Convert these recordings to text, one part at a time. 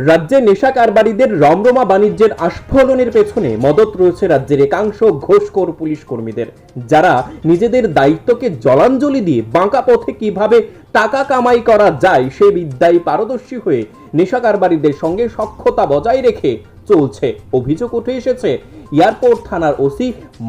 রাজ্যে নেশা কারবারিদের রমরমা বাণিজ্যের আস্ফলনের পেছনে মদত রয়েছে রাজ্যের একাংশ ঘোষখোর পুলিশ কর্মীদের, যারা নিজেদের দায়িত্বকে জলাঞ্জলি দিয়ে বাঁকা পথে কিভাবে টাকা কামাই করা যায় সে বিদ্যায় পারদর্শী হয়ে নেশা কারবারিদের সঙ্গে সখ্যতা বজায় রেখে চলছে। অভিযোগ উঠে এসেছে এয়ারপোর্ট থানার ওসি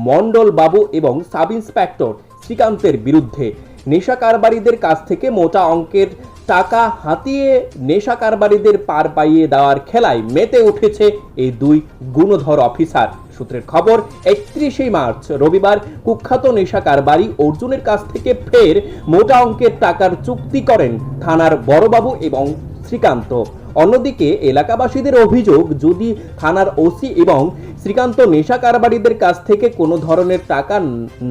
মন্ডল বাবু এবং সাব ইন্সপেক্টর শ্রীকান্তের বিরুদ্ধে। নেশা কারবারিদের কাছ থেকে মোটা অঙ্কের টাকা হাতিয়ে নেশা কারবারিদের পার পাইয়ে দেওয়ার খেলায় মেতে উঠেছে এই দুই গুণধর অফিসার। সূত্রের খবর, 31শে মার্চ রবিবার কুখ্যাত নেশা কারবারি অর্জুনের কাছ থেকে ফের মোটা অঙ্কের টাকার চুক্তি করেন থানার বড়বাবু এবং শ্রীকান্ত। অন্যদিকে এলাকাবাসীদের অভিযোগ, যদি থানার ওসি এবং শ্রীকান্ত নেশা কারবারিদের কাছ থেকে কোনো ধরনের টাকা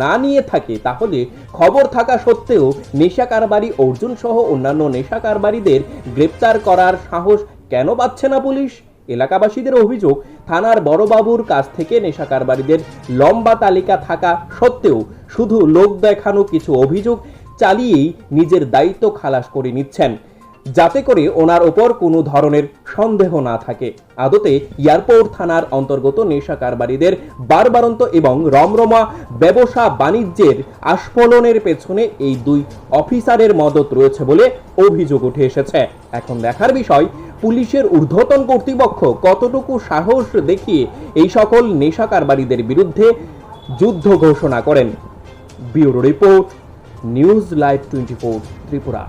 না নিয়ে থাকে, তাহলে খবর থাকা সত্ত্বেও নেশা কারবারি অর্জুন সহ অন্যান্য নেশা কারবারিদের গ্রেপ্তার করার সাহস কেন পাচ্ছে না পুলিশ? এলাকাবাসীদের অভিযোগ, থানার বড়বাবুর কাছ থেকে নেশা কারবারিদের লম্বা তালিকা থাকা সত্ত্বেও শুধু লোক দেখানো কিছু অভিযোগ চালিয়েই নিজের দায়িত্ব খালাস করে নিচ্ছেন, যাতে করে ওনার ওপর কোনো ধরনের সন্দেহ না থাকে। আদতে এয়ারপোর্ট থানার অন্তর্গত নেশা কারবারিদের বারবারন্ত এবং রমরমা ব্যবসা বাণিজ্যের আস্ফলনের পেছনে এই দুই অফিসারের মদত রয়েছে বলে অভিযোগ উঠে এসেছে। এখন দেখার বিষয়, পুলিশের ঊর্ধ্বতন কর্তৃপক্ষ কতটুকু সাহস দেখিয়ে এই সকল নেশা কারবারিদের বিরুদ্ধে যুদ্ধ ঘোষণা করেন। Bureau report, news live 24 Tripura.